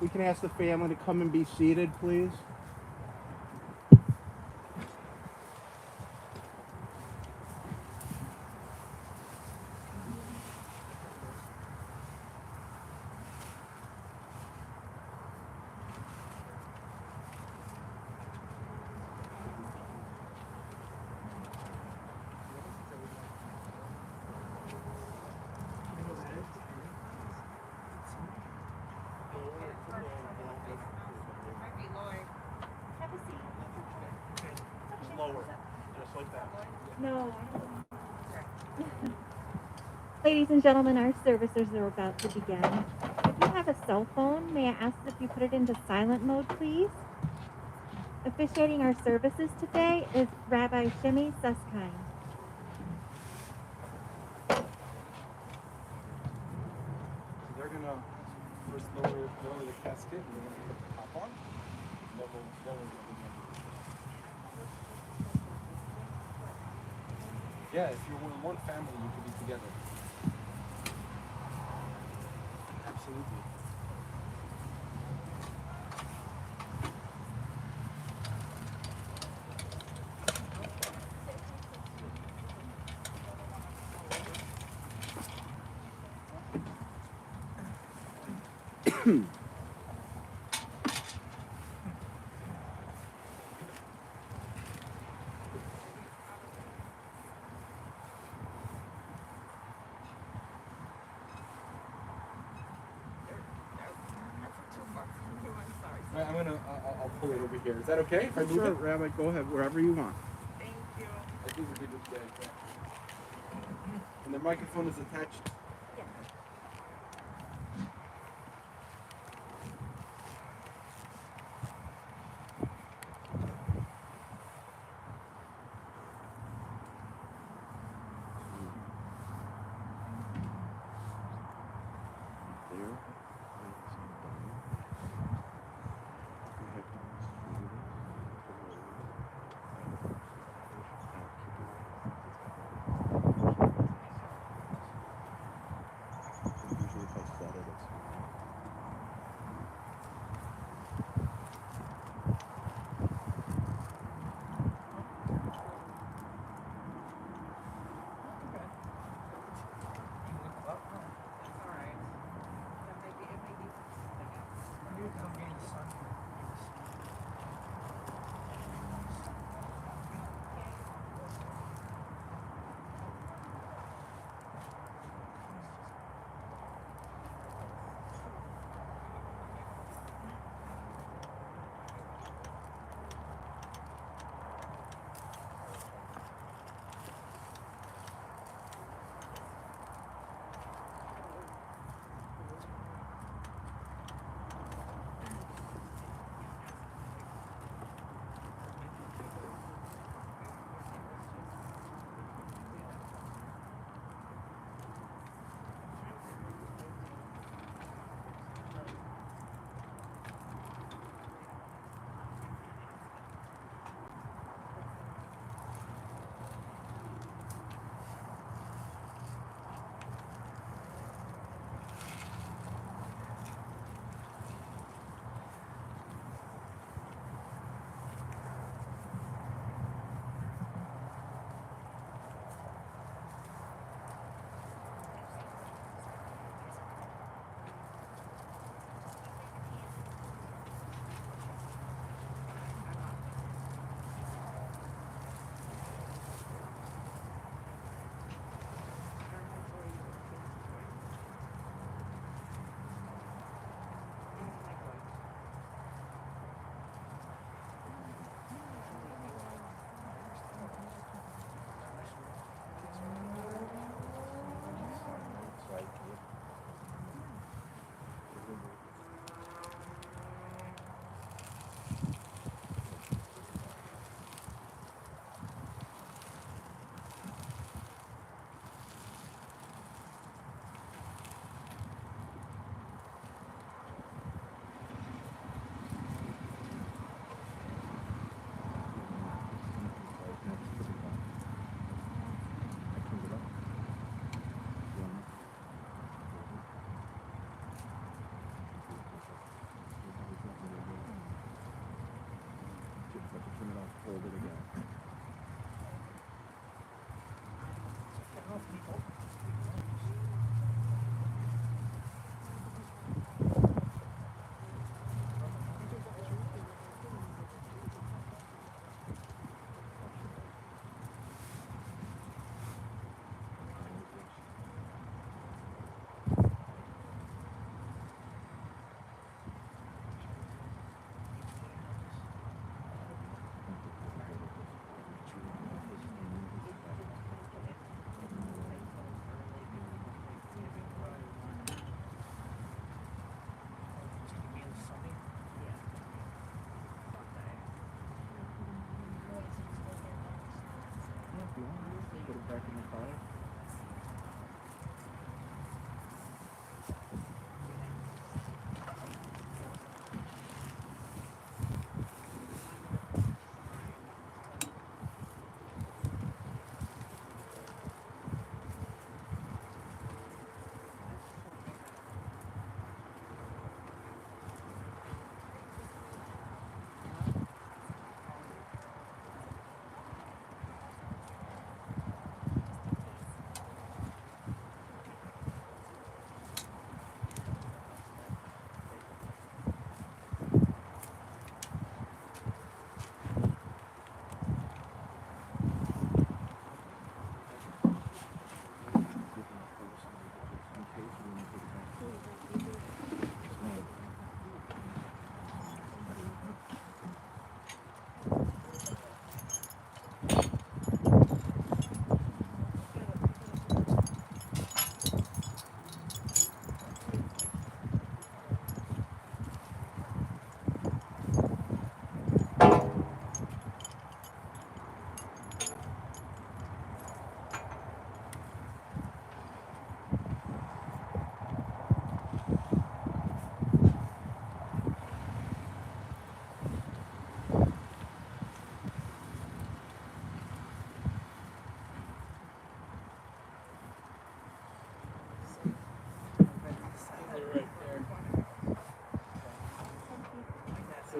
We can ask the family to come and be seated, please. Lower, just like that. No. Ladies and gentlemen, our services are about to begin. If you have a cell phone, may I ask if you put it into silent mode, please? Officiating our services today is Rabbi Shimi Suskind. They're gonna first lower the casket and then put the top on. Then we'll begin. Yeah, if you're one family, you can be together. Absolutely. I'll pull it over here. Is that okay if I move Sure, it? Rabbi, go ahead, wherever you want. I think we're good with that. And the microphone is attached.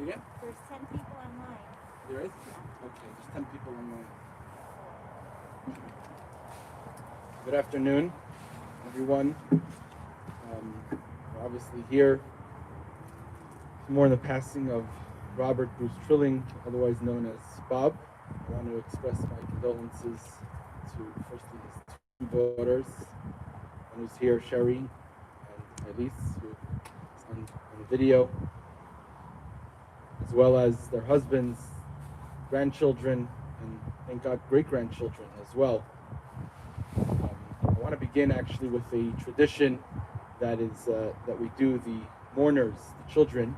again? There's 10 people online. There is? Okay, there's 10 people online. Good afternoon, everyone. We're obviously here to mourn the passing of Robert Bruce Trilling, otherwise known as Bob. I want to express my condolences to firstly his two daughters, one who's here, Sherry, and Elise, who is on the video, as well as their husbands, grandchildren, and thank God great-grandchildren as well. I want to begin actually with a tradition that we do the mourners, the children.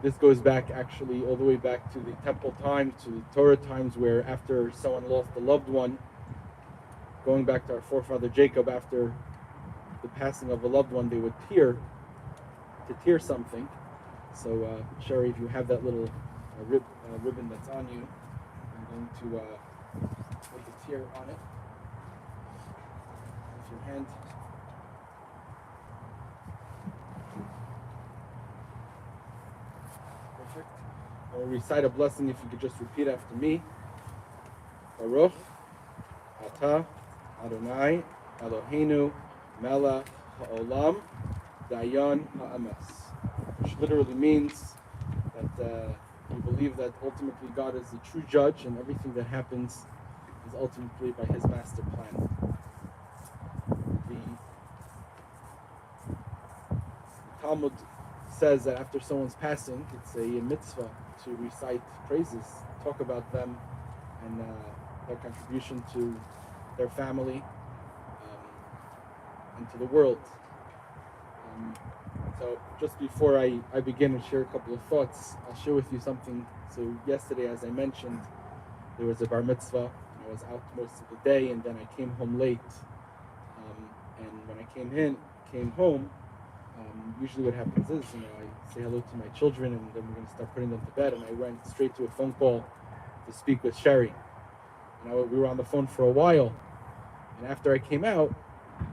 This goes back actually all the way back to the temple time, to the Torah times, where after someone lost a loved one, going back to our forefather Jacob, after the passing of a loved one, they would tear something. So Sherry, if you have that little ribbon that's on you, I'm going to put the tear on it with your hand. Perfect. I will recite a blessing if you could just repeat after me. Baruch Atah Adonai Eloheinu Melech Ha'olam Dayan Ha'ames, which literally means that we believe that ultimately God is the true judge, and everything that happens is ultimately by His master plan. The Talmud says that after someone's passing, it's a mitzvah to recite praises, talk about them and their contribution to their family and to the world. So just before I begin and share a couple of thoughts, I'll share with you something. So yesterday, as I mentioned, there was a bar mitzvah, and I was out most of the day, and then I came home late. And when I came home, usually what happens is, I say hello to my children, and then we're going to start putting them to bed. And I went straight to a phone call to speak with Sherry. We were on the phone for a while, and after I came out,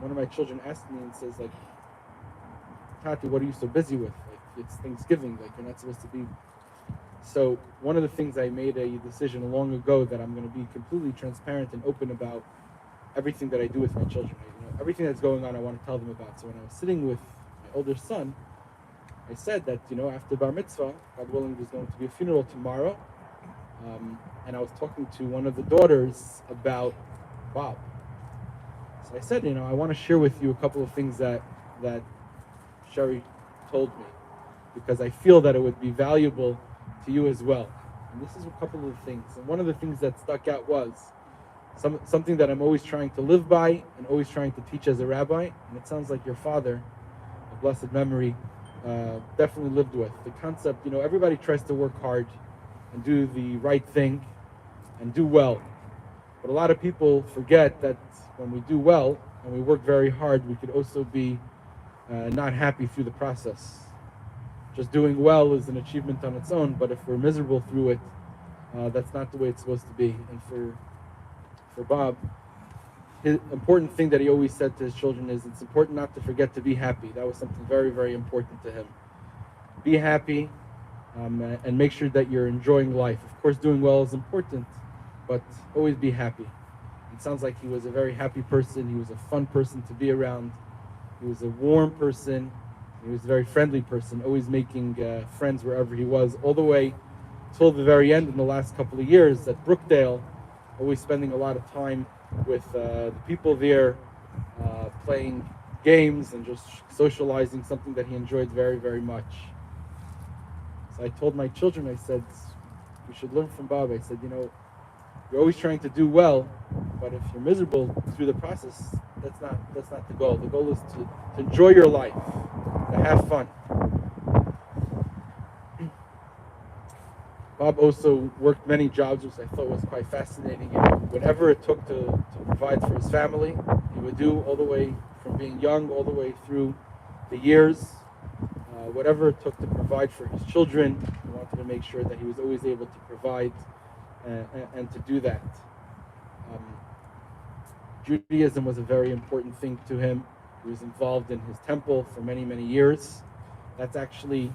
one of my children asked me and says, like, Tati, what are you so busy with? Like, it's Thanksgiving, like, you're not supposed to be. So one of the things I made a decision long ago that I'm going to be completely transparent and open about everything that I do with my children. Everything that's going on, I want to tell them about. So when I was sitting with my older son, I said that, after bar mitzvah, God willing, there's going to be a funeral tomorrow. And I was talking to one of the daughters about Bob. So I said, I want to share with you a couple of things that Sherry told me, because I feel that it would be valuable to you as well. And this is a couple of things. And one of the things that stuck out was something that I'm always trying to live by and always trying to teach as a rabbi. And it sounds like your father, of blessed memory, definitely lived with. The concept, everybody tries to work hard and do the right thing and do well. But a lot of people forget that when we do well and we work very hard, we could also be not happy through the process. Just doing well is an achievement on its own, but if we're miserable through it, that's not the way it's supposed to be. And for Bob, his important thing that he always said to his children is, it's important not to forget to be happy. That was something very, very important to him. Be happy, and make sure that you're enjoying life. Of course, doing well is important, but always be happy. It sounds like he was a very happy person. He was a fun person to be around. He was a warm person. He was a very friendly person, always making friends wherever he was, all the way till the very end in the last couple of years at Brookdale, always spending a lot of time with the people there, playing games and just socializing, something that he enjoyed very, very much. So I told my children, I said, we should learn from Bob. I said, you're always trying to do well, but if you're miserable through the process, that's not the goal. The goal is to enjoy your life, to have fun. Bob also worked many jobs, which I thought was quite fascinating. Whatever it took to provide for his family, he would do, all the way from being young all the way through the years. Whatever it took to provide for his children, he wanted to make sure that he was always able to provide and to do that. Judaism was a very important thing to him. He was involved in his temple for many, many years. That's actually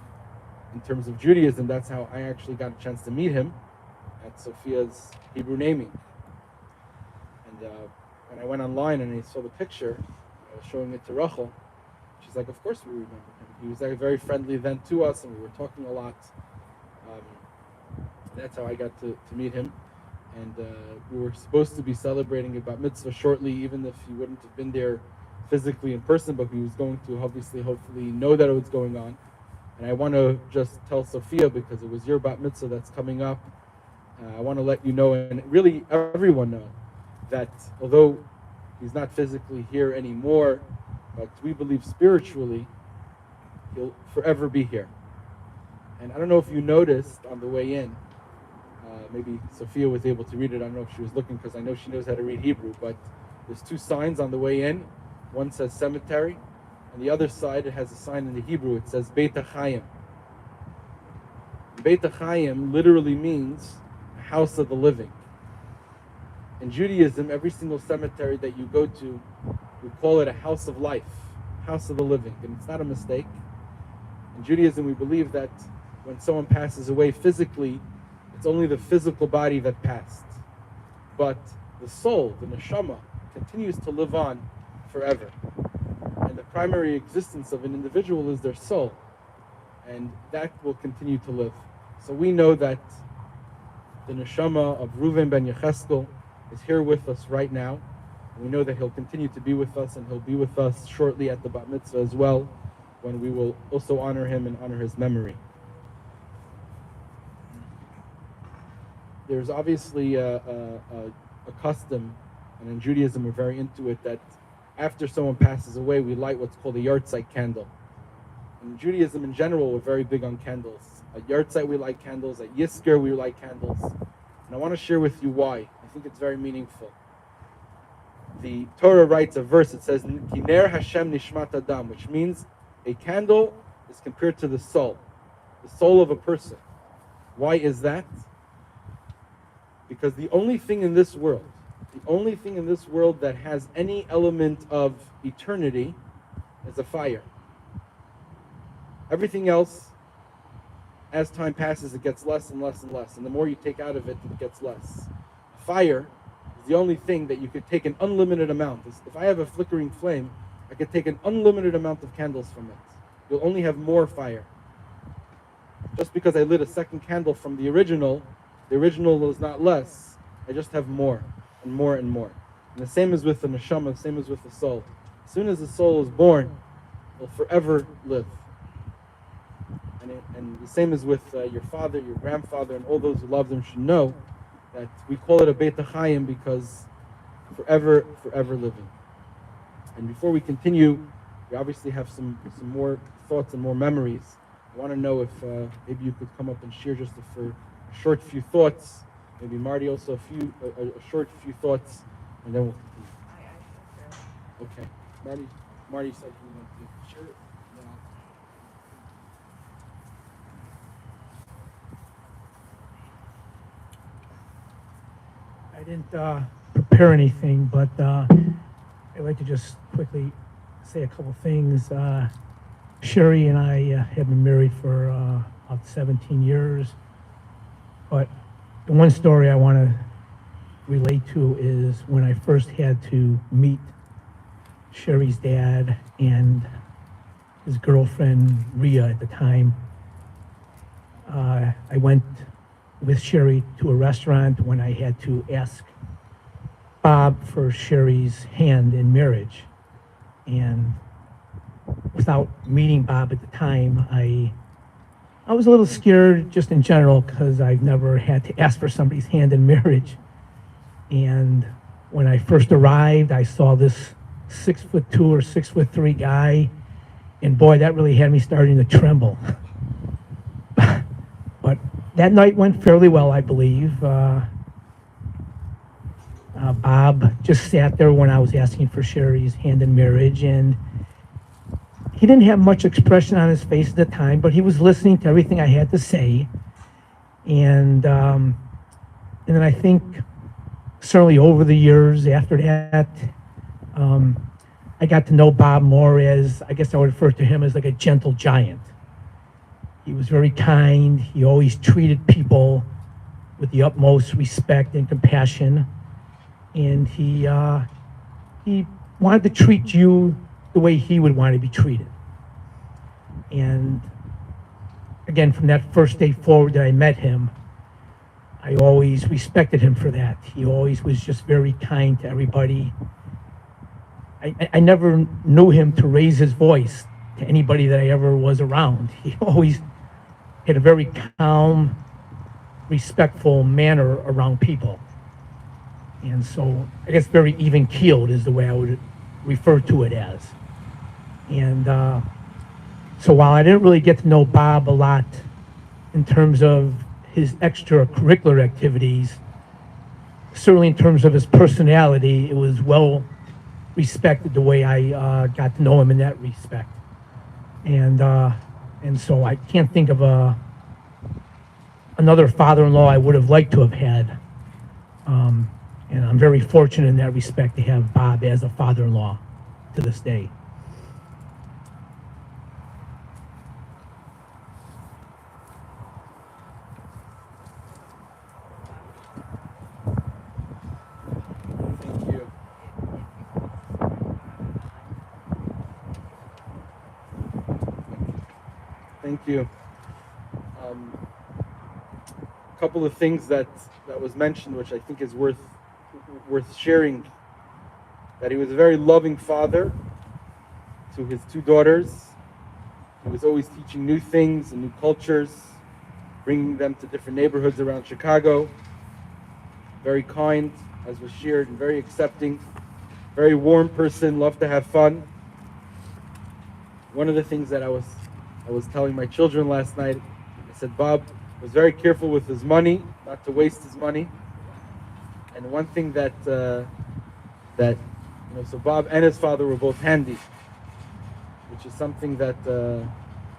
in terms of Judaism, that's how I actually got a chance to meet him at Sophia's Hebrew naming. And when I went online and I saw the picture, I was showing it to Rachel. She's like, of course we remember him. He was very friendly then to us, and we were talking a lot. That's how I got to meet him. And we were supposed to be celebrating a bat mitzvah shortly, even if he wouldn't have been there physically in person, but he was going to hopefully know that it was going on. And I want to just tell Sophia, because it was your bat mitzvah that's coming up, I want to let you know, and really everyone know, that although he's not physically here anymore, but we believe spiritually he'll forever be here. And I don't know if you noticed on the way in, maybe Sophia was able to read it. I don't know if she was looking, because I know she knows how to read Hebrew, but there's two signs on the way in. One says cemetery, and the other side, it has a sign in the Hebrew. It says Beit HaChaim. Beit HaChaim literally means house of the living. In Judaism, every single cemetery that you go to, we call it a house of life, house of the living, and it's not a mistake. In Judaism, we believe that when someone passes away physically, it's only the physical body that passed. But the soul, the neshama, continues to live on forever. And the primary existence of an individual is their soul. And that will continue to live. So we know that the neshama of Reuven ben Yecheskel is here with us right now. And we know that he'll continue to be with us, and he'll be with us shortly at the bat mitzvah as well, when we will also honor him and honor his memory. There's obviously a custom, and in Judaism we're very into it, that after someone passes away, we light what's called a yahrzeit candle. In Judaism in general, we're very big on candles. At yahrzeit we light candles, at Yizkor we light candles. And I want to share with you why. I think it's very meaningful. The Torah writes a verse, it says, Kiner Hashem Nishmat Adam, which means a candle is compared to the soul of a person. Why is that? Because the only thing in this world that has any element of eternity is a fire. Everything else, as time passes, it gets less and less and less. And the more you take out of it, it gets less. Fire is the only thing that you could take an unlimited amount. If I have a flickering flame, I could take an unlimited amount of candles from it. You'll only have more fire. Just because I lit a second candle from the original is not less. I just have more and more and more. And the same is with the neshama, the same is with the soul. As soon as the soul is born, it will forever live. And the same is with your father, your grandfather, and all those who love them should know that we call it a Beit HaChaim because forever living. And before we continue, we obviously have some more thoughts and more memories. I want to know if maybe you could come up and share just a short few thoughts. Maybe Marty also a short few thoughts, and then we'll continue. Okay, Marty said he wanted to share it. I didn't prepare anything, but I'd like to just quickly say a couple things. Sherry and I have been married for about 17 years, but the one story I want to relate to is when I first had to meet Sherry's dad and his girlfriend, Rhea, at the time. I went with Sherry to a restaurant when I had to ask Bob for Sherry's hand in marriage. And without meeting Bob at the time, I was a little scared just in general because I've never had to ask for somebody's hand in marriage. And when I first arrived, I saw this 6'2" or 6'3" guy, and boy, that really had me starting to tremble. But that night went fairly well, I believe. Bob just sat there when I was asking for Sherry's hand in marriage, and he didn't have much expression on his face at the time, but he was listening to everything I had to say. And then I think certainly over the years after that, I got to know Bob more as, I guess I would refer to him as like a gentle giant. He was very kind. He always treated people with the utmost respect and compassion. And he wanted to treat you the way he would want to be treated. And again, from that first day forward that I met him, I always respected him for that. He always was just very kind to everybody. I never knew him to raise his voice to anybody that I ever was around. He always had a very calm, respectful manner around people. And so I guess very even-keeled is the way I would refer to it as. And so while I didn't really get to know Bob a lot in terms of his extracurricular activities, certainly in terms of his personality, it was well respected the way I got to know him in that respect. And so I can't think of another father-in-law I would have liked to have had. And I'm very fortunate in that respect to have Bob as a father-in-law to this day. Thank you. Thank you. A couple of things that was mentioned, which I think is worth sharing. That he was a very loving father to his two daughters. He was always teaching new things and new cultures, bringing them to different neighborhoods around Chicago. Very kind, as was shared, and very accepting. Very warm person, loved to have fun. One of the things that I was telling my children last night, I said Bob was very careful with his money, not to waste his money. And one thing that so Bob and his father were both handy, which is something that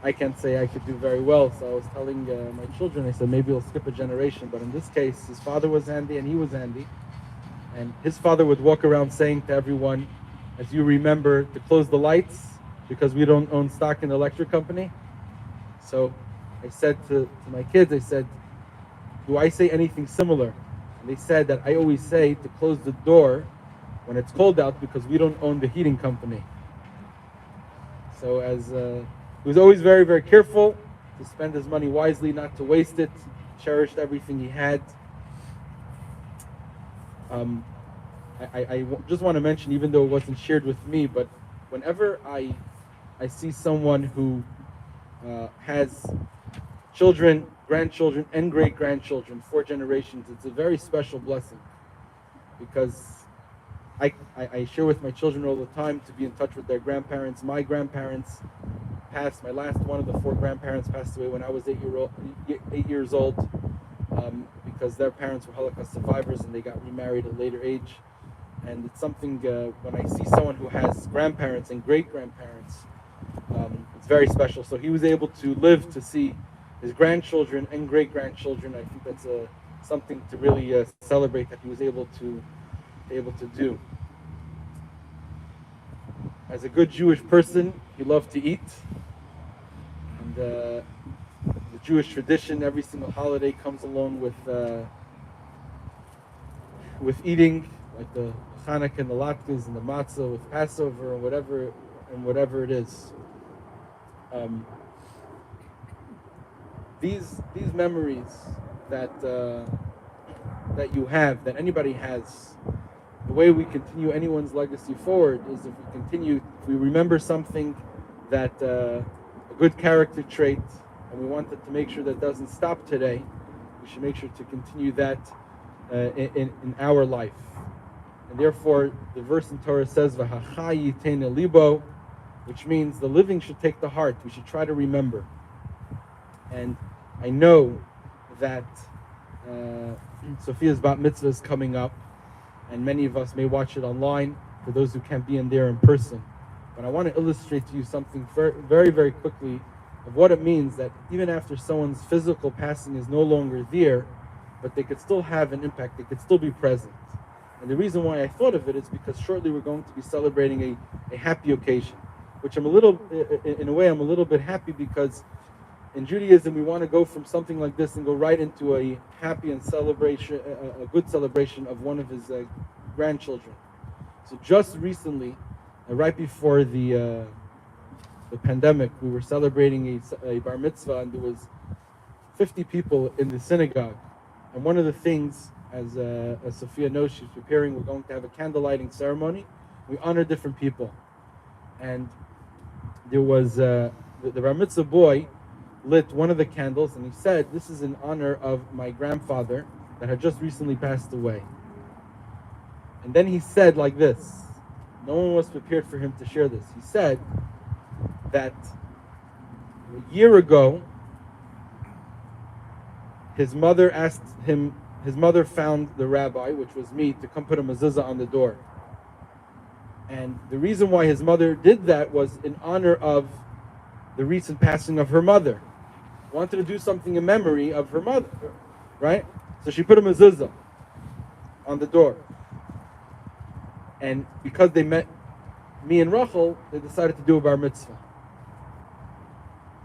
I can't say I could do very well. So I was telling my children, I said maybe we'll skip a generation, but in this case, his father was handy and he was handy. And his father would walk around saying to everyone, as you remember, to close the lights because we don't own stock in the electric company. So I said to my kids, I said, do I say anything similar? And they said that I always say to close the door when it's cold out because we don't own the heating company. So he was always very, very careful to spend his money wisely, not to waste it, cherished everything he had. I just want to mention, even though it wasn't shared with me, but whenever I see someone who has children, grandchildren, and great-grandchildren, 4 generations, it's a very special blessing, because I share with my children all the time to be in touch with their grandparents. My grandparents passed, my last one of the 4 grandparents passed away when I was 8 years old, because their parents were Holocaust survivors and they got remarried at a later age. And it's something, when I see someone who has grandparents and great-grandparents, it's very special. So he was able to live to see his grandchildren and great-grandchildren. I think that's something to really celebrate that he was able to do. As a good Jewish person, he loved to eat. And the Jewish tradition, every single holiday comes along with eating, like the Chanukah and the latkes and the matzah with Passover and whatever it is. These memories that you have, that anybody has, the way we continue anyone's legacy forward is if we remember something that a good character trait, and we wanted to make sure that doesn't stop today, we should make sure to continue that in our life. And therefore, the verse in Torah says, "V'hachai yitena libo," which means the living should take the heart. We should try to remember. And I know that Sophia's bat mitzvah is coming up, and many of us may watch it online for those who can't be in there in person. But I want to illustrate to you something very, very, very quickly of what it means that even after someone's physical passing is no longer there, but they could still have an impact, they could still be present. And the reason why I thought of it is because shortly we're going to be celebrating a happy occasion, which in a way I'm a little bit happy because in Judaism, we want to go from something like this and go right into a happy and celebration, a good celebration of one of his grandchildren. So just recently, right before the pandemic, we were celebrating a bar mitzvah, and there was 50 people in the synagogue. And one of the things, as Sophia knows, she's preparing, we're going to have a candle lighting ceremony. We honor different people. And there was the bar mitzvah boy lit one of the candles, and he said, "This is in honor of my grandfather that had just recently passed away." And then he said like this, no one was prepared for him to share this. He said that a year ago, his mother found the rabbi, which was me, to come put a mezuzah on the door. And the reason why his mother did that was in honor of the recent passing of her mother. Wanted to do something in memory of her mother, right? So she put a mezuzah on the door. And because they met me and Rachel, they decided to do a bar mitzvah.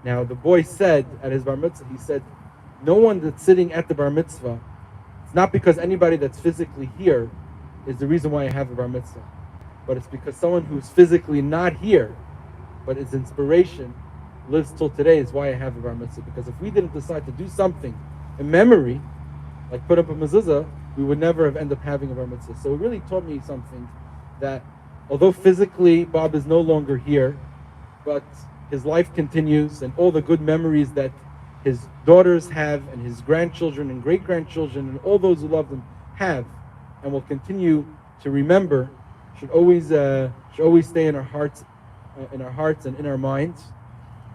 Now the boy said at his bar mitzvah, he said, no one that's sitting at the bar mitzvah, it's not because anybody that's physically here is the reason why I have a bar mitzvah, but it's because someone who's physically not here, but is inspiration, lives till today is why I have a bar mitzvah. Because if we didn't decide to do something in memory, like put up a mezuzah, we would never have ended up having a bar mitzvah. So it really taught me something, that although physically Bob is no longer here, but his life continues, and all the good memories that his daughters have, and his grandchildren and great-grandchildren, and all those who love them have, and will continue to remember, should always stay in our hearts and in our minds.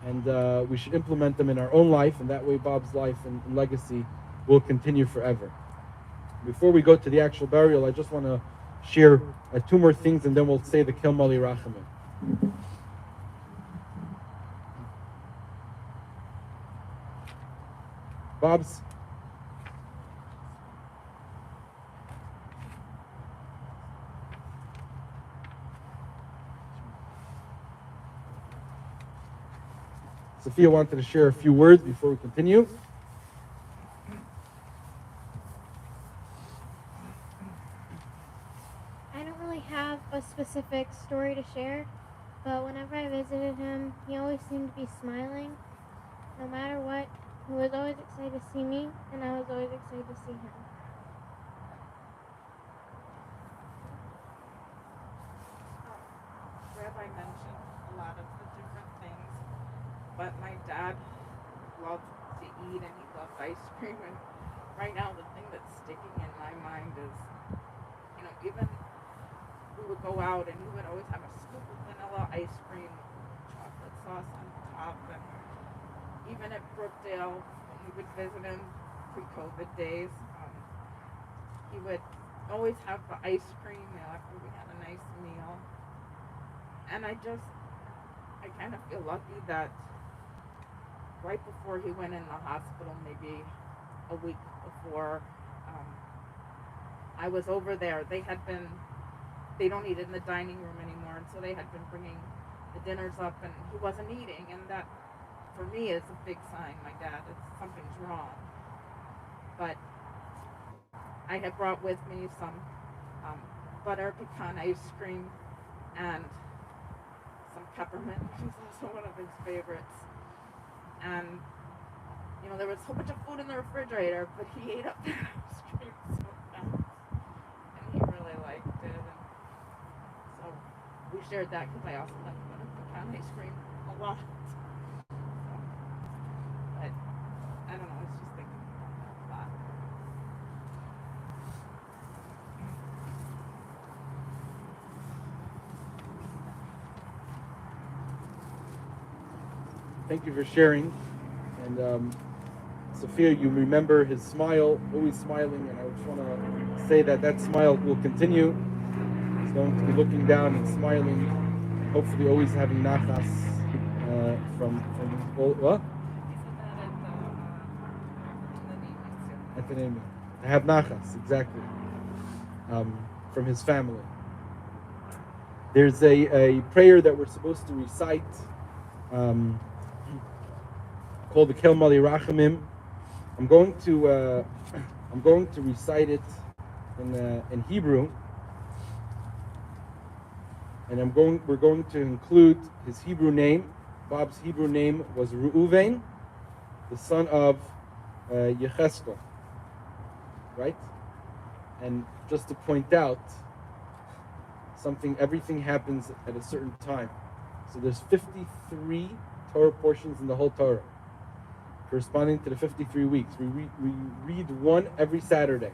And we should implement them in our own life, and that way Bob's life and legacy will continue forever. Before we go to the actual burial, I just want to share two more things, and then we'll say the Kil Mali Rachamim. Bob's Sophia wanted to share a few words before we continue. I don't really have a specific story to share, but whenever I visited him, he always seemed to be smiling. No matter what, he was always excited to see me, and I was always excited to see him. Rabbi mentioned a lot of the different things, but my dad loved to eat, and he loved ice cream. And right now, the thing that's sticking in my mind is, even we would go out, and he would always have a scoop of vanilla ice cream, chocolate sauce on top, and even at Brookdale, when we would visit him pre-COVID days, he would always have the ice cream after we had a nice meal. And I kind of feel lucky that right before he went in the hospital, maybe a week before, I was over there. They don't eat in the dining room anymore, and so they had been bringing the dinners up, and he wasn't eating, and that, for me, is a big sign. My dad, something's wrong. But I had brought with me some butter pecan ice cream and some peppermint, which is also one of his favorites. And there was a whole bunch of food in the refrigerator, but he ate up that ice cream so fast, and he really liked it. And so we shared that because I also like butter pecan ice cream a lot. But I don't know, I was just thinking about that a lot. Thank you for sharing. And Sophia, you remember his smile, always smiling, and I just want to say that smile will continue. He's going to be looking down and smiling, and hopefully always having nachas from all, what? He said that At the name. To have nachas, exactly, from his family. There's a prayer that we're supposed to recite called the Kel Mali Rachamim. I'm going to recite it in Hebrew, and we're going to include his Hebrew name. Bob's Hebrew name was Reuven, the son of Yecheskel, right? And just to point out something, everything happens at a certain time. So there's 53 Torah portions in the whole Torah, corresponding to the 53 weeks. We read one every Saturday.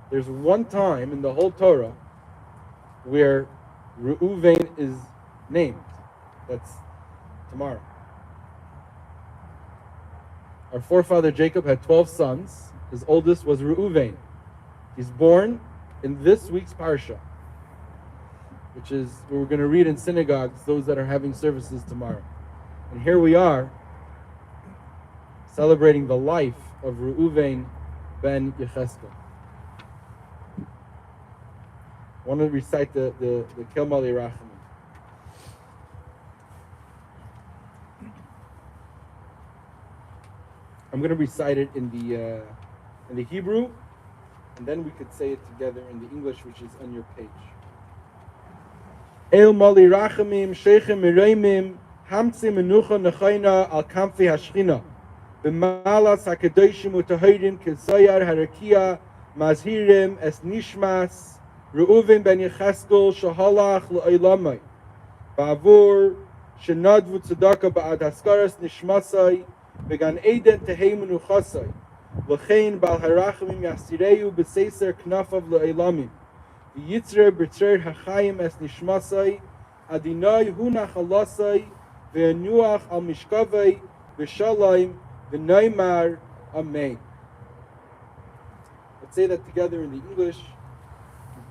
There's one time in the whole Torah where Reuven is named. That's tomorrow. Our forefather Jacob had 12 sons. His oldest was Reuven. He's born in this week's parsha, which is what we're going to read in synagogues, those that are having services tomorrow. And here we are, celebrating the life of Reuven ben Yecheskel. I want to recite the Kel Mali Rachamim. I'm going to recite it in the Hebrew, and then we could say it together in the English, which is on your page. El Mali Rachamim Sheichem Mireimim Hamtzi Menucha Nechayna Al Kamfi Hashchina B'malas HaKadoshim U'Tahirim K'Zayar Harakia Mazhirim Es Nishmas Reuven Ben Yecheskel Shahalach L'Olamai Ba'avur Shenadvu Tzedaka Ba'ad Haskaras Nishmasai Began Eden Tehei Menuchasai L'chein Bal Harachamim Yasireyu B'Seiser Knafav L'Olamim Yitzre B'Tzer Hachayim Es Nishmasai Adinai Hunach Alasai Ve'anuach Al Mishkavai V'Shalayim V'Naimar Amen. Let's say that together in the English.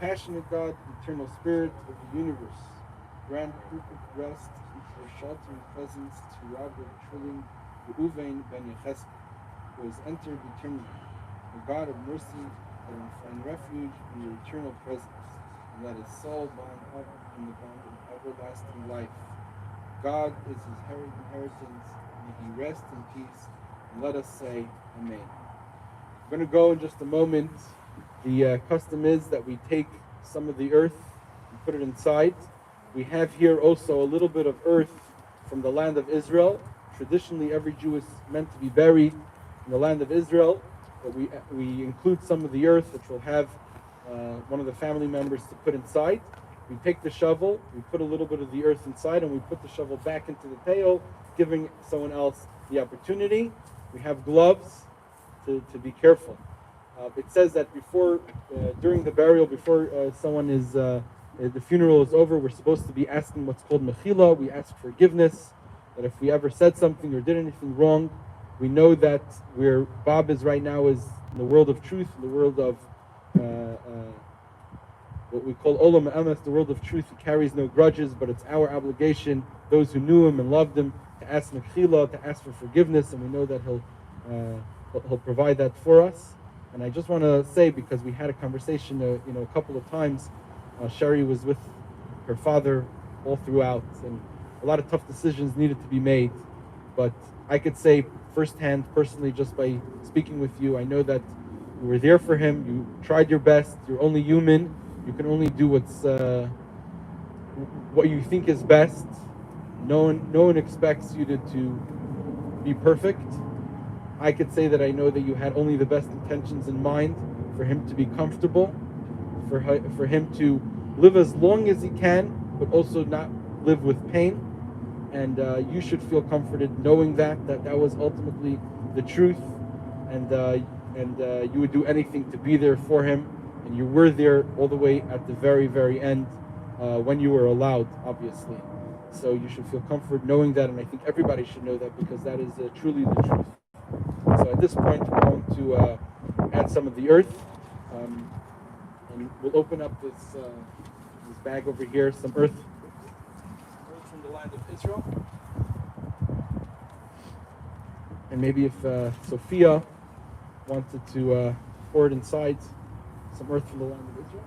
Compassionate God, eternal Spirit of the universe, grant perfect rest or sheltering presence to Rabbi Trilling Reuven ben Yecheskel, who has entered eternity. O God of mercy, let him find refuge in your eternal presence, and let his soul bond up in the bond of everlasting life. God is his inheritance, may he rest in peace, and let us say Amen. We're going to go in just a moment. The custom is that we take some of the earth and put it inside. We have here also a little bit of earth from the land of Israel. Traditionally, every Jew is meant to be buried in the land of Israel, but we include some of the earth, which will have one of the family members to put inside. We take the shovel, we put a little bit of the earth inside, and we put the shovel back into the pail, giving someone else the opportunity. We have gloves to be careful. It says that during the burial, before the funeral is over, we're supposed to be asking what's called mechila. We ask forgiveness, that if we ever said something or did anything wrong, we know that where Bob is right now is in the world of truth, in the world of what we call olam emes, the world of truth. He carries no grudges, but it's our obligation, those who knew him and loved him, to ask mechila, to ask for forgiveness, and we know that he'll provide that for us. And I just want to say, because we had a conversation, a couple of times, Sherry was with her father all throughout, and a lot of tough decisions needed to be made. But I could say firsthand, personally, just by speaking with you, I know that you were there for him. You tried your best. You're only human. You can only do what you think is best. No one expects you to be perfect. I could say that I know that you had only the best intentions in mind for him to be comfortable, for him to live as long as he can, but also not live with pain. And you should feel comforted knowing that was ultimately the truth, and you would do anything to be there for him, and you were there all the way at the very, very end when you were allowed, obviously. So you should feel comfort knowing that, and I think everybody should know that, because that is truly the truth. So at this point, we're going to add some of the earth, and we'll open up this bag over here, some earth from the land of Israel. And maybe if Sophia wanted to pour it inside, some earth from the land of Israel.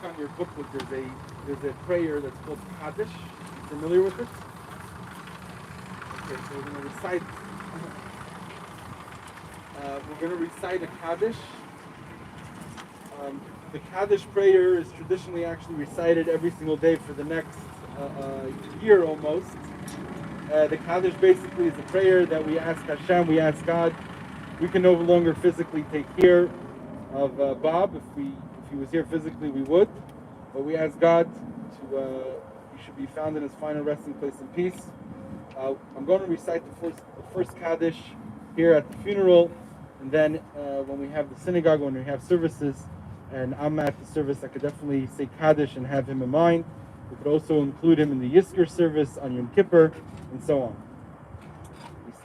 look on your booklet, there's a prayer that's called Kaddish. You familiar with it? Okay, so we're going to recite. We're going to recite a Kaddish. The Kaddish prayer is traditionally actually recited every single day for the next year almost. The Kaddish basically is a prayer that we ask Hashem, we ask God. We can no longer physically take care of Bob. If he was here physically, we would. But we ask God he should be found in his final resting place in peace. I'm going to recite the first Kaddish here at the funeral, and then when we have the synagogue, when we have services, and I'm at the service, I could definitely say Kaddish and have him in mind. We could also include him in the Yizkor service on Yom Kippur, and so on.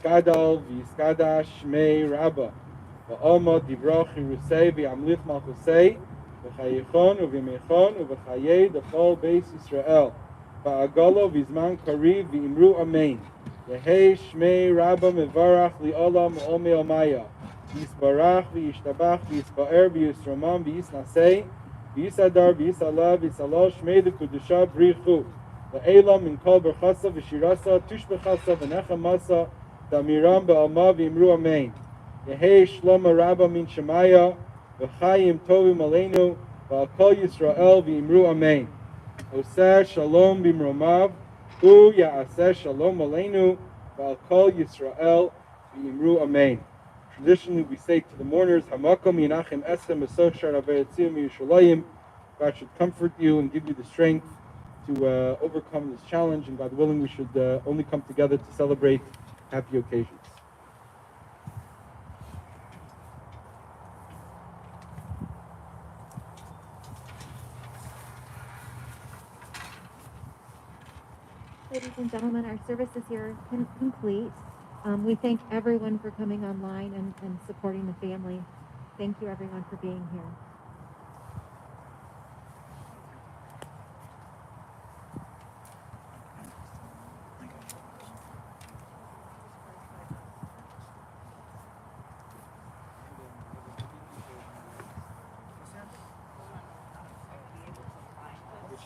Yiskadal v'yiskadash shmei Rabba v'alma divrach Yerusei v'amlich malchusei v'chayichon u'v'yemechon u'v'chayei d'chol beis Yisrael v'agalo v'zman kariv v'imru amen. Yehei shmei Rabba mevarach li'olam u'omei omaya Yisbarach v'yishtabach v'yisba'er v'yisromam v'yisnasei v'yisadar v'yisalav v'yisalosh shmei d'kudusha brichu La'elam min kol berchasa v'shirasa tushbechasa v'nechamasa damiram ba'alma v'imru amen. Yehei shloma rabba min shemaya v'chayim tovim aleinu v'al kol Yisrael v'imru amen. Oseh shalom b'imromav hu ya'aseh shalom aleinu v'al kol Yisrael v'imru amen. Traditionally, we say to the mourners, Hamakom yinachem esem esochar ave'etzim Yerushalayim. God should comfort you and give you the strength to overcome this challenge, and God willing, we should only come together to celebrate happy occasions. Ladies and gentlemen, our service is here complete. We thank everyone for coming online and supporting the family. Thank you, everyone, for being here.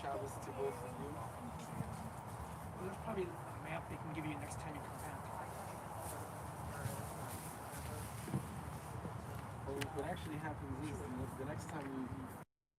Shabbos to both of you. Well, that's probably a map they can give you next time you come back. Well, what actually happens is the next time you